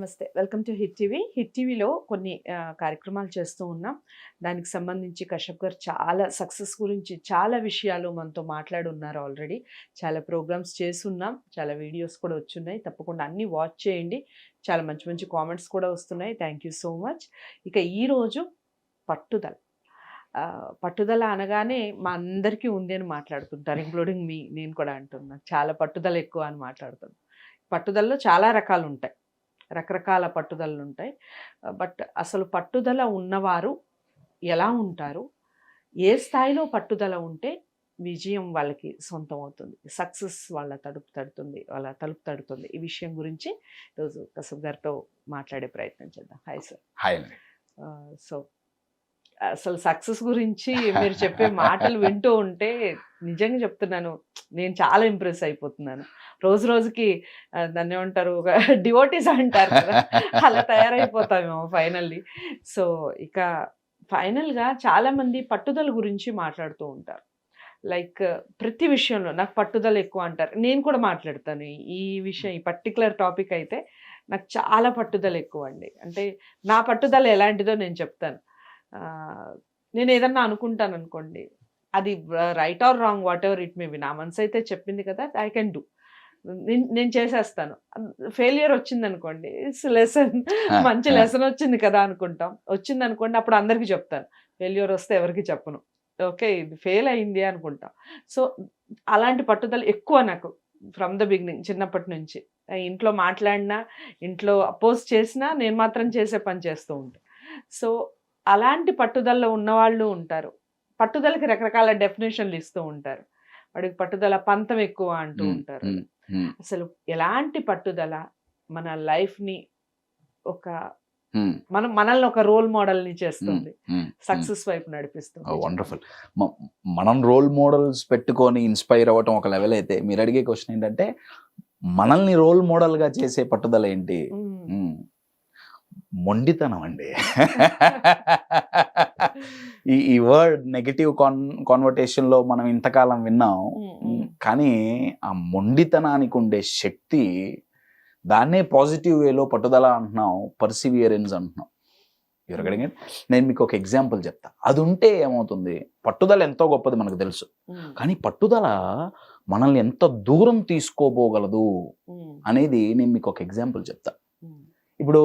నమస్తే. Welcome to hit TV. Hit టీవీలో కొన్ని కార్యక్రమాలు చేస్తూ ఉన్నాం. దానికి సంబంధించి కశ్యప్ గారు చాలా సక్సెస్ గురించి చాలా విషయాలు మనతో మాట్లాడున్నారు ఆల్రెడీ. చాలా ప్రోగ్రామ్స్ చేసున్నాం. చాలా వీడియోస్ కూడా వచ్చున్నాయి. తప్పకుండా అన్నీ వాచ్ చేయండి. చాలా మంచి మంచి కామెంట్స్ కూడా వస్తున్నాయి. Thank you so much. ఇక ఈరోజు పట్టుదల. పట్టుదల అనగానే మా అందరికీ ఉంది అని మాట్లాడుతుంటారు. ఇంక్లూడింగ్ మీ. నేను కూడా అంటున్నాను. చాలా పట్టుదల ఎక్కువ అని మాట్లాడుతున్నాను. పట్టుదలలో చాలా రకాలు ఉంటాయి. రకరకాల పట్టుదలలు ఉంటాయి. బట్ అసలు పట్టుదల ఉన్నవారు ఎలా ఉంటారు? ఏ స్థాయిలో పట్టుదల ఉంటే విజయం వాళ్ళకి సొంతం అవుతుంది, సక్సెస్ వాళ్ళ తలుపు తడుతుంది. ఈ విషయం గురించి ఈరోజు కశ్యప్ గారితో మాట్లాడే ప్రయత్నం చేద్దాం. Hi sir. హాయ్. సో అసలు సక్సెస్ గురించి మీరు చెప్పే మాటలు వింటూ ఉంటే నిజంగా చెప్తున్నాను, నేను చాలా ఇంప్రెస్ అయిపోతున్నాను. రోజు రోజుకి దాన్ని ఏమంటారు, ఒక డివోటీస్ అంటారు కదా, అలా తయారైపోతామేమో ఫైనల్లీ. సో ఇక ఫైనల్గా చాలామంది పట్టుదల గురించి మాట్లాడుతూ ఉంటారు. లైక్ ప్రతి విషయంలో నాకు పట్టుదల ఎక్కువ అంటారు. నేను కూడా మాట్లాడతాను ఈ విషయం, ఈ పర్టికులర్ టాపిక్ అయితే నాకు చాలా పట్టుదల ఎక్కువ అండి. అంటే నా పట్టుదల ఎలాంటిదో నేను చెప్తాను. నేను ఏదన్నా అనుకుంటాను అనుకోండి, అది right are wrong, what ever it may be, నా మనసు అయితే చెప్పింది కదా, ఐ కెన్ డూ. నేను చేసేస్తాను. ఫెయిలియర్ వచ్చింది అనుకోండి, ఇట్స్ లెసన్, మంచి లెసన్ వచ్చింది కదా అనుకుంటాం. వచ్చింది అనుకోండి, అప్పుడు అందరికీ చెప్తాను. ఫెయిల్యూర్ వస్తే ఎవరికి చెప్పను. ఓకే, ఇది ఫెయిల్ అయింది అనుకుంటాం. సో అలాంటి పట్టుదల ఎక్కువ నాకు ఫ్రమ్ ద బిగినింగ్, చిన్నప్పటి నుంచి. ఇంట్లో మాట్లాడినా, ఇంట్లో అపోజ్ చేసినా నేను మాత్రం చేసే పని చేస్తూ ఉంటాను. సో అలాంటి పట్టుదలలో ఉన్నవాళ్ళు ఉంటారు. పట్టుదలకి రకరకాల డెఫినేషన్లు ఇస్తూ ఉంటారు. వాడికి పట్టుదల పంతం ఎక్కువ అంటూ ఉంటారు. అసలు ఎలాంటి పట్టుదల మన లైఫ్ని ఒక మనల్ని ఒక రోల్ మోడల్ని చేస్తుంది, సక్సెస్ వైపు నడిపిస్తుంది. వండర్ఫుల్. మనం రోల్ మోడల్స్ పెట్టుకొని ఇన్స్పైర్ అవ్వటం ఒక లెవెల్ అయితే, మీరు అడిగే క్వశ్చన్ ఏంటంటే మనల్ని రోల్ మోడల్గా చేసే పట్టుదల ఏంటి? మొండితనం అండి. ఈ వర్డ్ నెగటివ్ కాన్వర్టేషన్లో మనం ఇంతకాలం విన్నాం, కానీ ఆ మొండితనానికి ఉండే శక్తి, దాన్నే పాజిటివ్ వేలో పట్టుదల అంటున్నాం, పర్సివియరెన్స్ అంటున్నాం. ఎవరికడిగా నేను మీకు ఒక ఎగ్జాంపుల్ చెప్తా. అది ఉంటే ఏమవుతుంది, పట్టుదల ఎంతో గొప్పది మనకు తెలుసు, కానీ పట్టుదల మనల్ని ఎంత దూరం తీసుకోబోగలదు అనేది నేను మీకు ఒక ఎగ్జాంపుల్ చెప్తా. ఇప్పుడు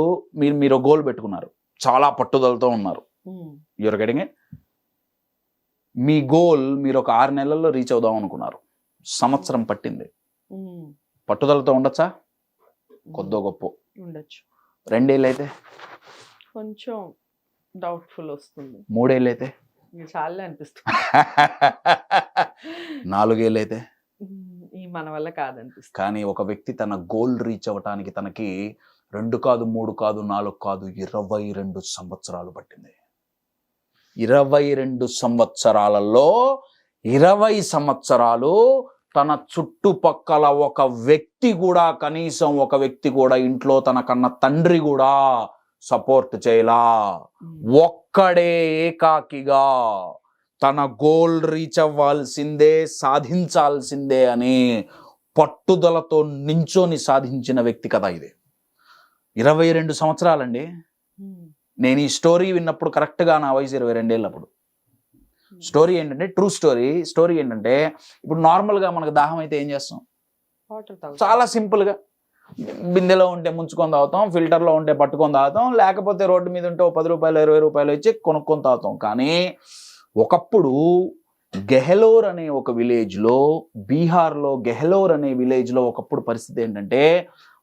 మీరు గోల్ పెట్టుకున్నారు, చాలా పట్టుదలతో ఉన్నారు. ఎవరికడిగా మీ గోల్ మీరు ఒక 6 నెలల్లో రీచ్ అవుదాం అనుకున్నారు, సంవత్సరం పట్టింది. పట్టుదలతో ఉండొచ్చా? కొద్దో గొప్ప ఉండొచ్చు. 2 ఏళ్ళు అయితే కొంచెం డౌట్ఫుల్ వస్తుంది. 3 ఏళ్ళు అయితే చాలా అనిపిస్తుంది. 4 ఏళ్ళు అయితే మన వల్ల కాదనిపిస్తుంది. కానీ ఒక వ్యక్తి తన గోల్ రీచ్ అవ్వటానికి తనకి 2 కాదు, 3 కాదు, 4 కాదు, 22 సంవత్సరాలు పట్టింది. 22 సంవత్సరాలలో 20 సంవత్సరాలు తన చుట్టుపక్కల ఒక వ్యక్తి కూడా, కనీసం ఒక వ్యక్తి కూడా, ఇంట్లో తన కన్న తండ్రి కూడా సపోర్ట్ చేయలా. ఒక్కడే ఏకాకిగా తన గోల్ రీచ్ అవ్వాల్సిందే, సాధించాల్సిందే అని పట్టుదలతో నించొని సాధించిన వ్యక్తి కదా ఇది. 22 సంవత్సరాలండి. నేను ఈ స్టోరీ విన్నప్పుడు కరెక్ట్గా నా వయసు 22 ఏళ్ళప్పుడు. స్టోరీ ఏంటంటే, ట్రూ స్టోరీ ఏంటంటే, ఇప్పుడు నార్మల్గా మనకు దాహం అయితే ఏం చేస్తాం? చాలా సింపుల్గా బిందెలో ఉంటే ముంచుకొని తాగుతాం, ఫిల్టర్లో ఉంటే పట్టుకొని తాగుతాం, లేకపోతే రోడ్డు మీద ఉంటే 10 రూపాయలు 20 రూపాయలు ఇచ్చి కొనుక్కొని తాగుతాం. కానీ ఒకప్పుడు గెహలోర్ అనే ఒక విలేజ్లో, బీహార్లో గెహలోర్ అనే విలేజ్లో ఒకప్పుడు పరిస్థితి ఏంటంటే,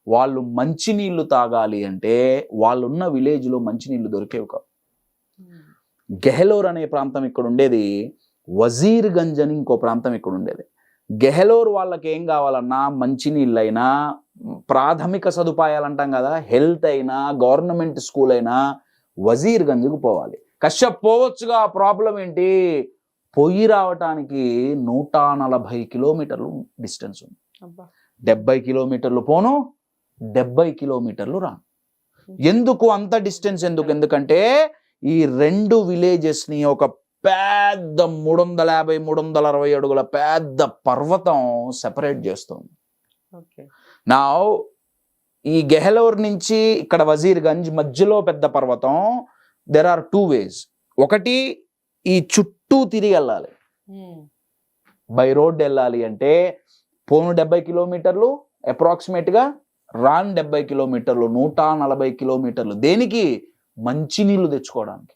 వాళ్ళు మంచినీళ్ళు తాగాలి అంటే వాళ్ళున్న విలేజ్లో మంచినీళ్ళు దొరికేవి కావు. గెహలోర్ అనే ప్రాంతం ఇక్కడ ఉండేది, వజీర్గంజ్ అని ఇంకో ప్రాంతం ఇక్కడ ఉండేది. గెహలోర్ వాళ్ళకి ఏం కావాలన్నా, మంచినీళ్ళైనా, ప్రాథమిక సదుపాయాలు అంటాం కదా, హెల్త్ అయినా, గవర్నమెంట్ స్కూల్ అయినా వజీర్గంజ్కు పోవాలి. కశ్యప్ పోవచ్చుగా, ప్రాబ్లం ఏంటి? పొయ్యి రావటానికి 140 కిలోమీటర్లు డిస్టెన్స్ ఉంది. 70 కిలోమీటర్లు పోను, 70 కిలోమీటర్లు రాను. ఎందుకు అంత డిస్టెన్స్? ఎందుకంటే ఈ 2 విలేజెస్ని ఒక పెద్ద 350-360 అడుగుల పెద్ద పర్వతం సెపరేట్ చేస్తుంది. నా ఈ గెహలోర్ నుంచి ఇక్కడ వజీర్గంజ్ మధ్యలో పెద్ద పర్వతం. There are 2 ways. ఒకటి ఈ చుట్టూ తిరిగి వెళ్ళాలి, బై రోడ్ వెళ్ళాలి అంటే పోను 70 కిలోమీటర్లు అప్రాక్సిమేట్గా, రాన్ 70 కిలోమీటర్లు, 140 కిలోమీటర్లు. దేనికి? మంచినీళ్ళు తెచ్చుకోవడానికి.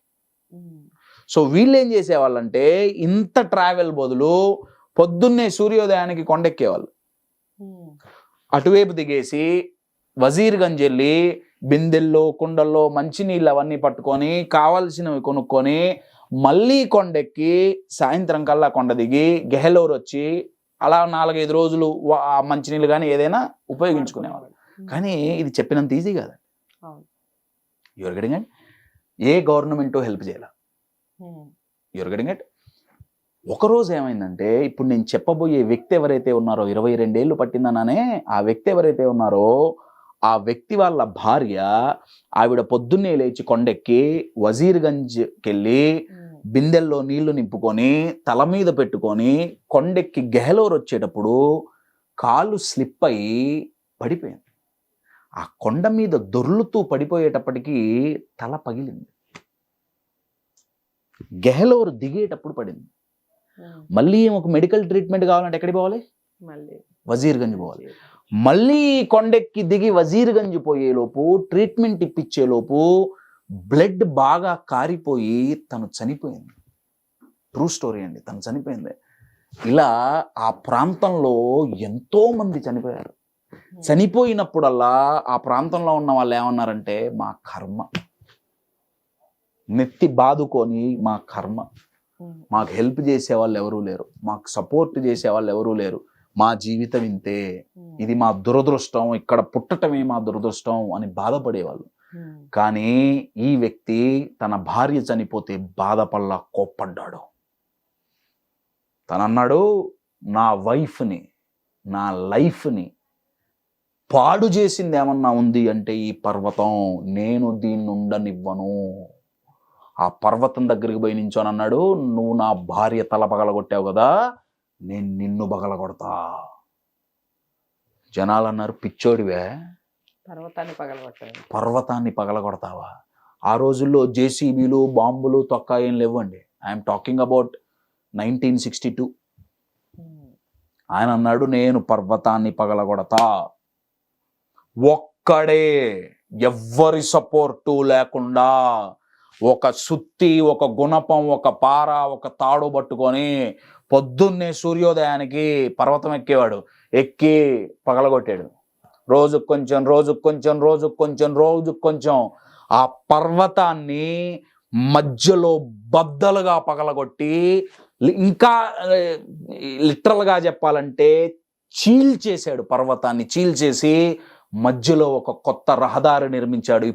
సో వీళ్ళు ఏం చేసేవాళ్ళంటే ఇంత ట్రావెల్ బదులు పొద్దున్నే సూర్యోదయానికి కొండెక్కేవాళ్ళు. అటువైపు దిగేసి వజీర్గంజ్ వెళ్ళి బిందెల్లో కుండల్లో మంచినీళ్ళు అవన్నీ పట్టుకొని కావాల్సినవి కొనుక్కొని మళ్ళీ కొండెక్కి సాయంత్రం కల్లా కొండ దిగి గెహలోర్ వచ్చి అలా 4-5 రోజులు ఆ మంచినీళ్ళు కానీ ఏదైనా ఉపయోగించుకునేవాళ్ళు. కానీ ఇది చెప్పినంత ఈజీ కాదు. You're getting it? ఏ గవర్నమెంట్ హెల్ప్ చేయాల. You're getting it? ఒకరోజు ఏమైందంటే ఇప్పుడు నేను చెప్పబోయే వ్యక్తి ఎవరైతే ఉన్నారో 22 ఏళ్ళు పట్టిందననే ఆ వ్యక్తి ఎవరైతే ఉన్నారో ఆ వ్యక్తి వాళ్ళ భార్య ఆవిడ పొద్దున్నే లేచి కొండెక్కి వజీర్గంజ్కి వెళ్ళి బిందెల్లో నీళ్లు నింపుకొని తల మీద పెట్టుకొని కొండెక్కి గెహలోర్ వచ్చేటప్పుడు కాళ్ళు స్లిప్ అయ్యి పడిపోయింది. ఆ కొండ మీద దొర్లుతూ పడిపోయేటప్పటికీ తల పగిలింది. గెహలోర్ దిగేటప్పుడు పడింది. మళ్ళీ ఒక మెడికల్ ట్రీట్మెంట్ కావాలంటే ఎక్కడికి పోవాలి? వజీర్గంజ్ పోవాలి. మళ్ళీ కొండెక్కి దిగి వజీర్గంజ్ పోయేలోపు ట్రీట్మెంట్ ఇప్పించేలోపు బ్లడ్ బాగా కారిపోయి తను చనిపోయింది. ట్రూ స్టోరీ అండి, తను చనిపోయింది. ఇలా ఆ ప్రాంతంలో ఎంతో మంది చనిపోయారు. చనిపోయినప్పుడల్లా ఆ ప్రాంతంలో ఉన్న వాళ్ళు ఏమన్నారంటే మా కర్మ, నెత్తి బాదుకొని మా కర్మ, మాకు హెల్ప్ చేసే వాళ్ళు ఎవరూ లేరు, మాకు సపోర్ట్ చేసే వాళ్ళు ఎవరూ లేరు, మా జీవితం ఇంతే, ఇది మా దురదృష్టం, ఇక్కడ పుట్టటమే మా దురదృష్టం అని బాధపడేవాళ్ళు. కానీ ఈ వ్యక్తి తన భార్య చనిపోతే బాధపల్లా కోప్పడ్డాడు. తనన్నాడు నా వైఫ్ని, నా లైఫ్ని పాడు చేసింది ఏమన్నా ఉంది అంటే ఈ పర్వతం, నేను దీన్ని ఉండనివ్వను. ఆ పర్వతం దగ్గరికి పోయి నించోని అన్నాడు, నువ్వు నా భార్య తల పగలగొట్టావు కదా, నేను నిన్ను పగలగొడతా. జనాలు అన్నారు పిచ్చోడివే, పర్వతాన్ని పగలగొడతావా? ఆ రోజుల్లో జేసీబీలు బాంబులు తొక్క ఏం లేవండి. I'm talking about 1962. ఆయన అన్నాడు నేను పర్వతాన్ని పగలగొడతా. ఒక్కడే, ఎవ్వరి సపోర్టు లేకుండా ఒక సుత్తి, ఒక గుణపం, ఒక పార, ఒక తాడు పట్టుకొని పొద్దున్నే సూర్యోదయానికి పర్వతం ఎక్కేవాడు. ఎక్కి పగలగొట్టాడు. రోజుకు కొంచెం, రోజుకు కొంచెం, రోజుకు కొంచెం, రోజుకు కొంచెం ఆ పర్వతాన్ని మధ్యలో బద్దలుగా పగలగొట్టి, ఇంకా లిటరల్గా చెప్పాలంటే చీల్చేశాడు. పర్వతాన్ని చీల్చేసి మధ్యలో ఒక కొత్త రహదారి నిర్మించాడు.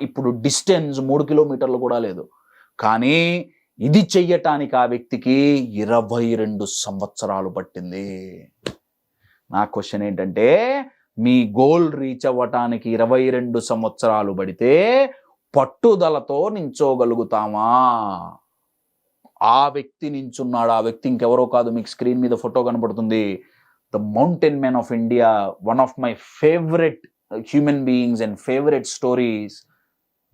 ఇప్పుడు డిస్టెన్స్ 3 కిలోమీటర్లు కూడా లేదు. కానీ ఇది చెయ్యటానికి ఆ వ్యక్తికి 22 సంవత్సరాలు పట్టింది. నా క్వశ్చన్ ఏంటంటే మీ గోల్ రీచ్ అవ్వటానికి 22 సంవత్సరాలు పడితే పట్టుదలతో నించోగలుగుతామా? ఆ వ్యక్తి నించున్నాడు. ఆ వ్యక్తి ఇంకెవరో కాదు, మీకు స్క్రీన్ మీద ఫోటో కనబడుతుంది. The mountain man of India, one of my favorite human beings and favorite stories,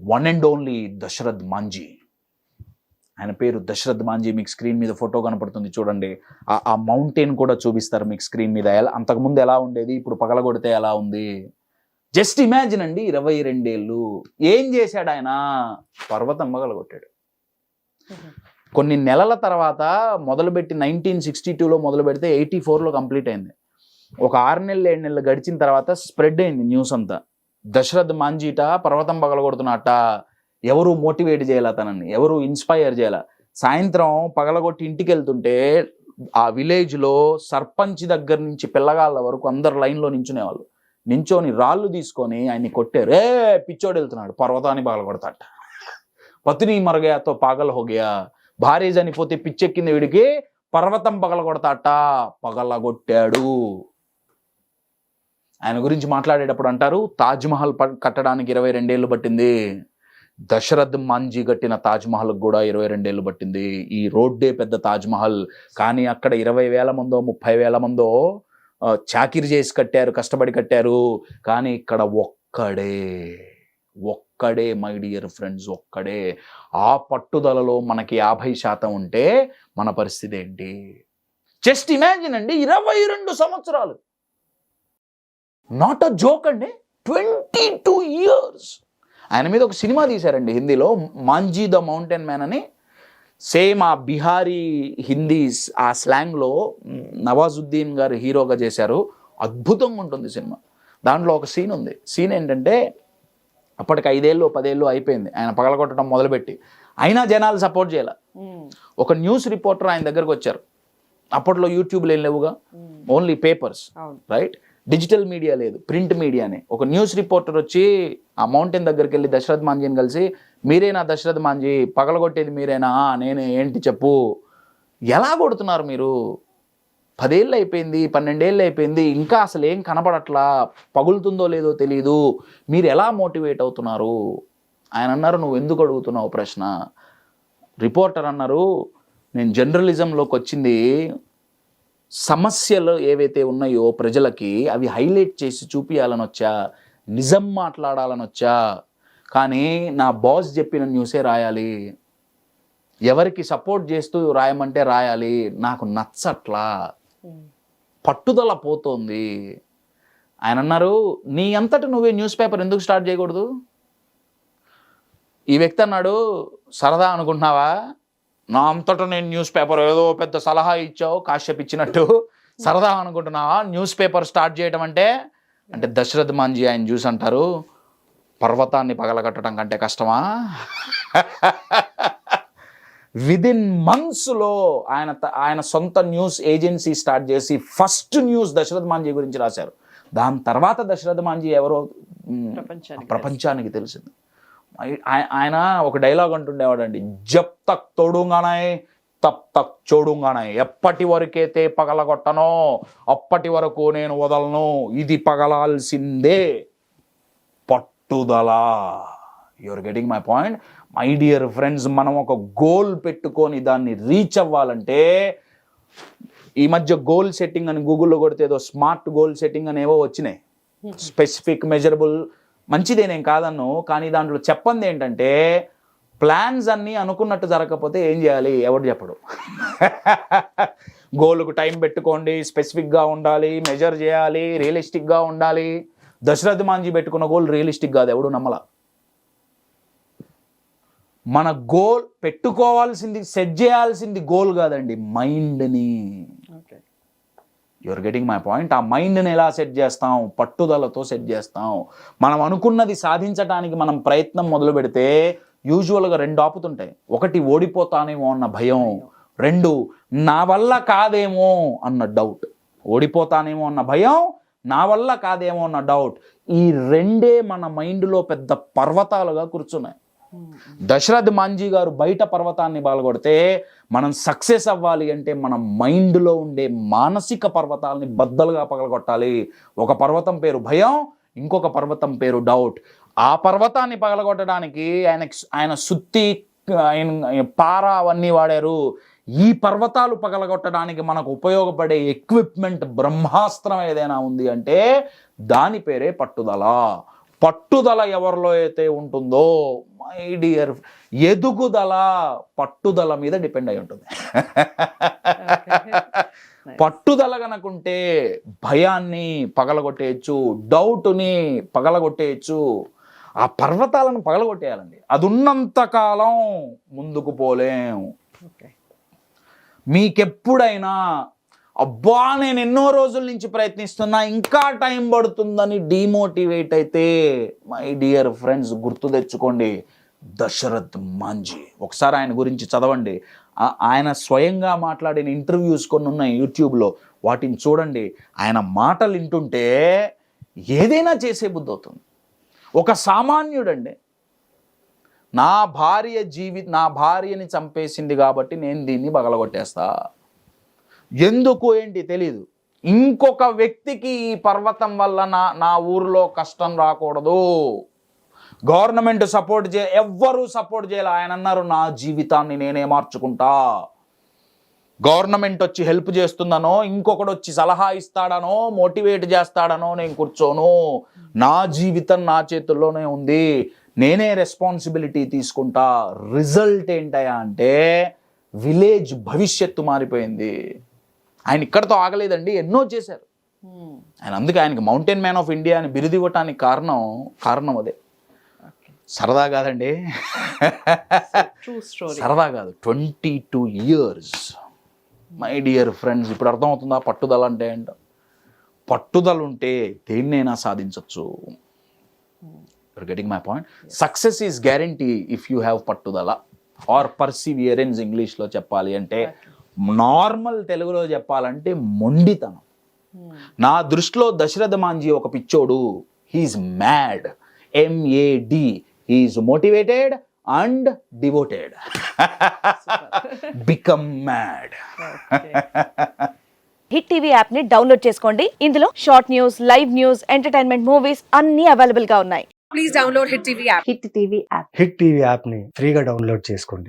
one and only Dashrath Manjhi. ఆయన పేరు దశరథ్ మాంజీ. మీకు స్క్రీన్ మీద ఫోటో కనపడుతుంది చూడండి. ఆ మౌంటైన్ కూడా చూపిస్తారు మీకు స్క్రీన్ మీద. అంతకుముందు ఎలా ఉండేది, ఇప్పుడు పగలగొడితే ఎలా ఉంది. జస్ట్ ఇమాజిన్ అండి, 22 ఏళ్ళు. ఏం చేశాడు ఆయన? పర్వతం పగలగొట్టాడు. కొన్ని నెలల తర్వాత మొదలుపెట్టి 1962లో మొదలు పెడితే 84లో కంప్లీట్ అయింది. ఒక 6 నెలలు 7 నెలలు గడిచిన తర్వాత స్ప్రెడ్ అయింది న్యూస్ అంతా. దశరథ్ మాంజీట పర్వతం పగలగొడుతున్నట్ట. ఎవరు మోటివేట్ చేయాల, తనని ఎవరు ఇన్స్పైర్ చేయాల. సాయంత్రం పగలగొట్టి ఇంటికి వెళ్తుంటే ఆ విలేజ్లో సర్పంచ్ దగ్గర నుంచి పిల్లగాళ్ళ వరకు అందరు లైన్లో నించునేవాళ్ళు. నించోని రాళ్ళు తీసుకొని ఆయన్ని కొట్టారు. పిచ్చోడు వెళ్తున్నాడు, పర్వతాన్ని పగలగొడతాట. పత్ని మరగయాతో పాగల్ హోగయా. భార్య చనిపోతే పిచ్చెక్కింది వీడికి, పర్వతం పగలగొడతాట. పగలగొట్టాడు. ఆయన గురించి మాట్లాడేటప్పుడు అంటారు తాజ్మహల్ కట్టడానికి 22 ఏళ్ళు పట్టింది. దశరథ్ మాంజీ కట్టిన తాజ్మహల్ కూడా 22 ఏళ్ళు పట్టింది. ఈ రోడ్డే పెద్ద తాజ్మహల్. కానీ అక్కడ 20,000 మందో 30,000 మందో చాకిరి చేసి కట్టారు, కష్టపడి కట్టారు. కానీ ఇక్కడ ఒక్కడే మై డియర్ ఫ్రెండ్స్, ఒక్కడే. ఆ పట్టుదలలో మనకి 50% ఉంటే మన పరిస్థితి ఏంటి? జస్ట్ ఇమాజిన్ అండి, 22 సంవత్సరాలు, నాట్ అ జోక్ అండి, 22 years. ఆయన మీద ఒక సినిమా తీశారండి హిందీలో, మాంజీ ద మౌంటైన్ మ్యాన్ అని. సేమ్ ఆ బిహారీ హిందీ ఆ స్లాంగ్లో నవాజుద్దీన్ గారు హీరోగా చేశారు. అద్భుతంగా ఉంటుంది సినిమా. దాంట్లో ఒక సీన్ ఉంది. సీన్ ఏంటంటే, అప్పటికి 5 ఏళ్ళు 10 ఏళ్ళు అయిపోయింది ఆయన పగలగొట్టడం మొదలుపెట్టి, అయినా జనాలు సపోర్ట్ చేయాల. ఒక న్యూస్ రిపోర్టర్ ఆయన దగ్గరకు వచ్చారు. అప్పట్లో యూట్యూబ్లు ఏం లేవుగా, only papers, right? Digital media లేదు, ప్రింట్ మీడియానే. ఒక న్యూస్ రిపోర్టర్ వచ్చి ఆ మౌంటైన్ దగ్గరికి వెళ్ళి దశరథ్ మాంజీని కలిసి, మీరేనా దశరథ్ మాంజీ, పగలగొట్టేది మీరేనా? నేను ఏంటి చెప్పు, ఎలా కొడుతున్నారు మీరు? 10 ఏళ్ళు అయిపోయింది, 12 ఏళ్ళు అయిపోయింది, ఇంకా అసలు ఏం కనపడట్లా, పగులుతుందో లేదో తెలియదు, మీరు ఎలా మోటివేట్ అవుతున్నారు? ఆయన అన్నారు, నువ్వు ఎందుకు అడుగుతున్నావు ప్రశ్న? రిపోర్టర్ అన్నారు, నేను జర్నలిజంలోకి వచ్చింది సమస్యలు ఏవైతే ఉన్నాయో ప్రజలకి అవి హైలైట్ చేసి చూపించాలని వచ్చా, నిజం మాట్లాడాలని వచ్చా. కానీ నా బాస్ చెప్పిన న్యూసే రాయాలి, ఎవరికి సపోర్ట్ చేస్తూ రాయమంటే రాయాలి, నాకు నచ్చట్లా, పట్టుదల పోతోంది. ఆయన అన్నారు, నీ అంతట నువ్వే న్యూస్ పేపర్ ఎందుకు స్టార్ట్ చేయకూడదు? ఈ వ్యక్తి అన్నాడు, సరదా అనుకుంటున్నావా? నా అంతటా నేను న్యూస్ పేపర్, ఏదో పెద్ద సలహా ఇచ్చావు కాశ్యప్ ఇచ్చినట్టు, సరదా అనుకుంటున్నావా న్యూస్ పేపర్ స్టార్ట్ చేయడం అంటే? అంటే దశరథ్ మాంజీ ఆయన చూసి అంటారు, పర్వతాన్ని పగలగట్టడం కంటే కష్టమా? విదిన్ మంత్స్లో ఆయన సొంత న్యూస్ ఏజెన్సీ స్టార్ట్ చేసి ఫస్ట్ న్యూస్ దశరథ్ మాంజీ గురించి రాశారు. దాని తర్వాత దశరథ్ మాంజీ ఎవరో ప్రపంచానికి తెలిసింది. ఆయన ఒక డైలాగ్ అంటుండేవాడండి, జబ్ తక్ తోడుగానే తప్ తక్ చూడుగానే, ఎప్పటి వరకైతే పగలగొట్టనో అప్పటి వరకు నేను వదలను, ఇది పగలాల్సిందే, పట్టుదల. You're getting my point my dear friends. మనం ఒక గోల్ పెట్టుకొని దాన్ని రీచ్ అవ్వాలంటే, ఈ మధ్య గోల్ సెట్టింగ్ అని గూగుల్లో కొడితే ఏదో స్మార్ట్ గోల్ సెట్టింగ్ అనేవో వచ్చినాయి, స్పెసిఫిక్, మెజరబుల్, మంచిదే, నేను కాదన్ను. కానీ దాంట్లో చెప్పంది ఏంటంటే, ప్లాన్స్ అన్నీ అనుకున్నట్టు జరగకపోతే ఏం చేయాలి? ఎవరు చెప్పడు. గోల్కు టైం పెట్టుకోండి, స్పెసిఫిక్గా ఉండాలి, మెజర్ చేయాలి, రియలిస్టిక్గా ఉండాలి. దశరథ్ మాంజీ పెట్టుకున్న గోల్ రియలిస్టిక్ కాదు, ఎవడు నమ్మల. మన గోల్ పెట్టుకోవాల్సింది, సెట్ చేయాల్సింది గోల్ కాదండి, మైండ్ని. You're getting my point. ఆ మైండ్ని ఎలా సెట్ చేస్తాం? పట్టుదలతో సెట్ చేస్తాం. మనం అనుకున్నది సాధించడానికి మనం ప్రయత్నం మొదలు పెడితే యూజువల్గా 2 ఆపుతుంటాయి. 1 ఓడిపోతానేమో అన్న భయం, 2 నా వల్ల కాదేమో అన్న డౌట్. ఓడిపోతానేమో అన్న భయం, నా వల్ల కాదేమో అన్న డౌట్. ఈ 2 మన మైండ్లో పెద్ద పర్వతాలుగా కూర్చున్నాయి. దశరథ్ మాంజీ గారు బయట పర్వతాన్ని బాలగొడితే, మనం సక్సెస్ అవ్వాలి అంటే మన మైండ్లో ఉండే మానసిక పర్వతాలని బద్దలుగా పగలగొట్టాలి. ఒక పర్వతం పేరు భయం, ఇంకొక పర్వతం పేరు డౌట్. ఆ పర్వతాన్ని పగలగొట్టడానికి ఆయన సుత్తి, ఆయన పార అవన్నీ వాడారు. ఈ పర్వతాలు పగలగొట్టడానికి మనకు ఉపయోగపడే ఎక్విప్మెంట్, బ్రహ్మాస్త్రం ఏదైనా ఉంది అంటే దాని పేరే పట్టుదల. పట్టుదల ఎవరిలో అయితే ఉంటుందో మై డియర్, ఎదుగుదల పట్టుదల మీద డిపెండ్ అయి ఉంటుంది. పట్టుదల కనుకుంటే భయాన్ని పగలగొట్టేయచ్చు, డౌట్ని పగలగొట్టేయచ్చు, ఆ పర్వతాలను పగలగొట్టేయాలండి. అది ఉన్నంత కాలం ముందుకు పోలేం. మీకెప్పుడైనా అబ్బా నేను ఎన్నో రోజుల నుంచి ప్రయత్నిస్తున్నా, ఇంకా టైం పడుతుందని డిమోటివేట్ అయితే మై డియర్ ఫ్రెండ్స్, గుర్తు తెచ్చుకోండి దశరథ్ మాంజీ. ఒకసారి ఆయన గురించి చదవండి. ఆయన స్వయంగా మాట్లాడిన ఇంటర్వ్యూస్ కొన్ని ఉన్నాయి యూట్యూబ్లో, వాటిని చూడండి. ఆయన మాటలు వింటుంటే ఏదైనా చేసే బుద్ధి అవుతుంది. ఒక సామాన్యుడండి, నా భార్యని చంపేసింది కాబట్టి నేను దీన్ని పగలగొట్టేస్తా, ఎందుకు ఏంటి తెలీదు, ఇంకొక వ్యక్తికి ఈ పర్వతం వల్ల నా ఊరిలో కష్టం రాకూడదు, గవర్నమెంట్ సపోర్ట్ ఎవ్వరూ సపోర్ట్ చేయాలి. ఆయన అన్నారు, నా జీవితాన్ని నేనే మార్చుకుంటా, గవర్నమెంట్ వచ్చి హెల్ప్ చేస్తుందనో, ఇంకొకడు వచ్చి సలహా ఇస్తాడనో, మోటివేట్ చేస్తాడనో నేను కూర్చోను. నా జీవితం నా చేతుల్లోనే ఉంది, నేనే రెస్పాన్సిబిలిటీ తీసుకుంటా. రిజల్ట్ ఏంటయా అంటే విలేజ్ భవిష్యత్తు మారిపోయింది. ఆయన ఇక్కడతో ఆగలేదండి, ఎన్నో చేశారు ఆయన. అందుకే ఆయనకి మౌంటైన్ మ్యాన్ ఆఫ్ ఇండియా అని బిరుదు ఇవ్వటానికి కారణం అదే. సరదా కాదండి, సరదా కాదు. 22 years మై డియర్ ఫ్రెండ్స్. ఇప్పుడు అర్థమవుతుందా పట్టుదల అంటే ఏంటో? పట్టుదల ఉంటే దేన్నైనా సాధించవచ్చు. You're getting my point? Success is guarantee if you have పట్టుదల ఆర్ పర్సివియరెన్స్ ఇంగ్లీష్లో చెప్పాలి అంటే. నార్మల్ తెలుగులో చెప్పాలంటే మొండితనం. నా దృష్టిలో దశరథ మాంజీ ఒక పిచ్చోడు. He is mad, MAD. He is motivated and devoted. Become mad. Hit TV app ని డౌన్లోడ్ చేసుకోండి. ఇందులో short news, live news, entertainment movies అన్ని అవైలబుల్ గా ఉన్నాయి. Please download Hit TV app. Hit TV app. Hit TV యాప్ని ఫ్రీగా డౌన్లోడ్ చేసుకోండి.